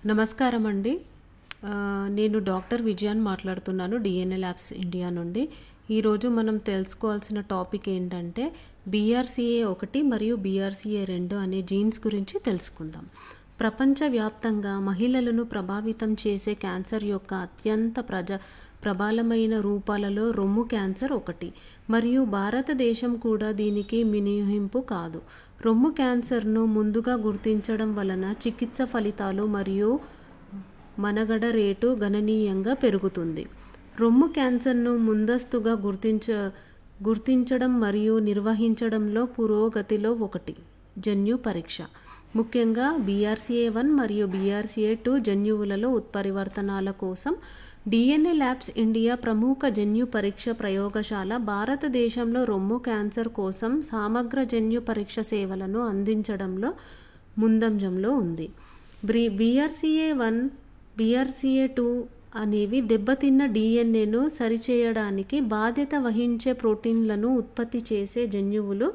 నమస్కారం అండి. నేను డాక్టర్ విజయాన్ మాట్లాడుతున్నాను డిఎన్ఏ ల్యాబ్స్ ఇండియా నుండి. ఈరోజు మనం తెలుసుకోవాల్సిన టాపిక్ ఏంటంటే BRCA1 మరియు BRCA2 అనే జీన్స్ గురించి తెలుసుకుందాం. ప్రపంచవ్యాప్తంగా మహిళలను ప్రభావితం చేసే క్యాన్సర్ యొక్క అత్యంత ప్రబలమైన రూపాలలో రొమ్ము క్యాన్సర్ ఒకటి, మరియు భారతదేశం కూడా దీనికి మినహాయింపు కాదు. రొమ్ము క్యాన్సర్ను ముందుగా గుర్తించడం వలన చికిత్స ఫలితాలు మరియు మనుగడ రేటు గణనీయంగా పెరుగుతుంది. రొమ్ము క్యాన్సర్ను ముందస్తుగా గుర్తించడం మరియు నిర్వహించడంలో పురోగతిలో ఒకటి జన్యు పరీక్ష. ముఖ్యంగా BRCA1 మరియు BRCA2 జన్యువులలో ఉత్పరివర్తనాల కోసం డిఎన్ఏ ల్యాబ్స్ ఇండియా ప్రముఖ జన్యు పరీక్ష ప్రయోగశాల భారతదేశంలో రొమ్ము క్యాన్సర్ కోసం సమగ్ర జన్యు పరీక్ష సేవలను అందించడంలో ముందంజంలో ఉంది. BRCA1, BRCA2 అనేవి దెబ్బతిన్న డిఎన్ఏను సరిచేయడానికి బాధ్యత వహించే ప్రోటీన్లను ఉత్పత్తి చేసే జన్యువులు.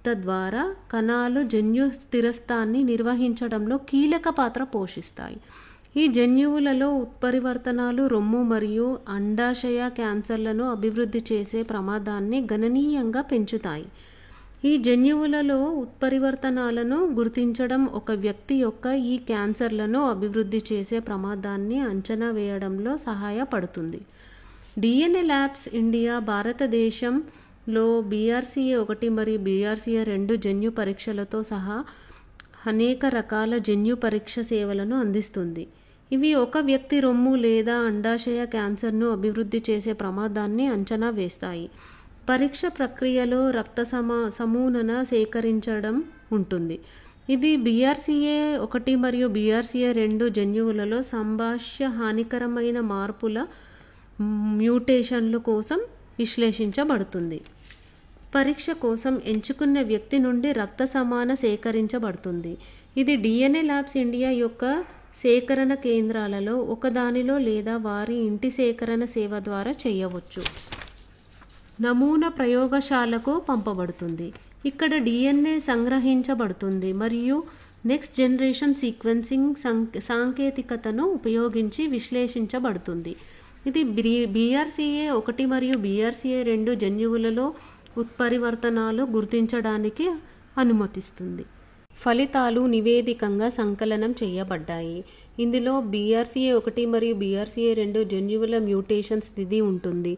తద్వారా కణాలు జన్యు స్థిరత్వాన్ని నిర్వహించడంలో కీలక పాత్ర పోషిస్తాయి. ఈ జన్యువులలో ఉత్పరివర్తనాలు రొమ్ము మరియు అండాశయ క్యాన్సర్లను అభివృద్ధి చేసే ప్రమాదాన్ని గణనీయంగా పెంచుతాయి. ఈ జన్యువులలో ఉత్పరివర్తనాలను గుర్తించడం ఒక వ్యక్తి యొక్క ఈ క్యాన్సర్లను అభివృద్ధి చేసే ప్రమాదాన్ని అంచనా వేయడంలో సహాయపడుతుంది. డిఎన్ఏ ల్యాబ్స్ ఇండియా భారతదేశంలో BRCA1 మరియు BRCA2 జన్యు పరీక్షలతో సహా అనేక రకాల జన్యు పరీక్ష సేవలను అందిస్తుంది. ఇవి ఒక వ్యక్తి రొమ్ము లేదా అండాశయ క్యాన్సర్ను అభివృద్ధి చేసే ప్రమాదాన్ని అంచనా వేస్తాయి. పరీక్ష ప్రక్రియలో రక్త నమూనా సేకరించడం ఉంటుంది. ఇది BRCA1 మరియు BRCA2 జన్యువులలో సంభావ్య హానికరమైన మార్పుల మ్యూటేషన్లు కోసం విశ్లేషించబడుతుంది. పరీక్ష కోసం ఎంచుకున్న వ్యక్తి నుండి రక్త నమూనా సేకరించబడుతుంది. ఇది డిఎన్ఏ ల్యాబ్స్ ఇండియా యొక్క సేకరణ కేంద్రాలలో ఒకదానిలో లేదా వారి ఇంటి సేకరణ సేవ ద్వారా చేయవచ్చు. నమూనా ప్రయోగశాలకు పంపబడుతుంది. ఇక్కడ డిఎన్ఏ సంగ్రహించబడుతుంది మరియు నెక్స్ట్ జనరేషన్ సీక్వెన్సింగ్ సాంకేతికతను ఉపయోగించి విశ్లేషించబడుతుంది. ఇది BRCA1 మరియు BRCA2 జన్యువులలో ఉత్పరివర్తనాలు గుర్తించడానికి అనుమతిస్తుంది. ఫలితాలు నివేదికంగా సంకలనం చేయబడ్డాయి. ఇందులో BRCA1 మరియు BRCA2 జన్యువుల మ్యూటేషన్ స్థితి ఉంటుంది.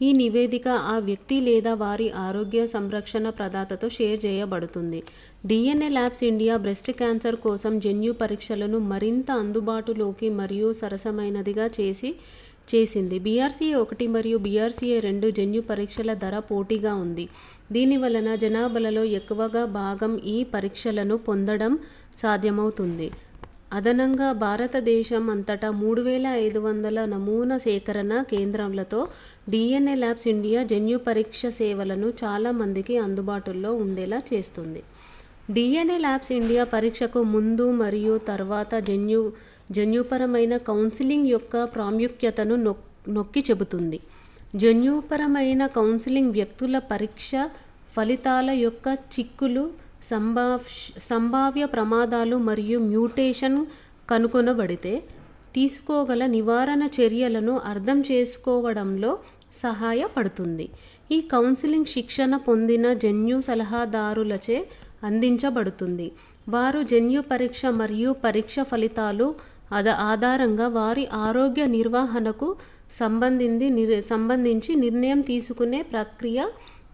ఈ నివేదిక ఆ వ్యక్తి లేదా వారి ఆరోగ్య సంరక్షణ ప్రదాతతో షేర్ చేయబడుతుంది. DNA labs India breast cancer కోసం జన్యు పరీక్షలను మరింత అందుబాటులోకి మరియు సరసమైనదిగా చేసింది. BRCA1 మరియు BRCA2 జన్యు పరీక్షల ధర పోటీగా ఉంది. దీని వలన జనాభాలో ఎక్కువగా భాగం ఈ పరీక్షలను పొందడం సాధ్యమవుతుంది. అదనంగా భారతదేశం అంతటా 3500 నమూనా సేకరణ కేంద్రాలతో డిఎన్ఏ ల్యాబ్స్ ఇండియా జన్యు పరీక్ష సేవలను చాలా మందికి అందుబాటులో ఉండేలా చేస్తుంది. డిఎన్ఏ ల్యాబ్స్ ఇండియా పరీక్షకు ముందు మరియు తర్వాత జన్యుపరమైన కౌన్సిలింగ్ యొక్క ప్రాముఖ్యతను నొక్కి చెబుతుంది. జన్యుపరమైన కౌన్సిలింగ్ వ్యక్తుల పరీక్ష ఫలితాల యొక్క చిక్కులు, సంభావ్య ప్రమాదాలు మరియు మ్యూటేషన్ కనుగొనబడితే తీసుకోగల నివారణ చర్యలను అర్థం చేసుకోవడంలో సహాయపడుతుంది. ఈ కౌన్సిలింగ్ శిక్షణ పొందిన జన్యు సలహాదారులచే అందించబడుతుంది. వారు జన్యు పరీక్ష మరియు పరీక్ష ఫలితాలు ఆధారంగా వారి ఆరోగ్య నిర్వహణకు సంబంధించి నిర్ణయం తీసుకునే ప్రక్రియ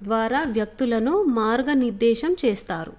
ద్వారా వ్యక్తులను మార్గనిర్దేశం చేస్తారు.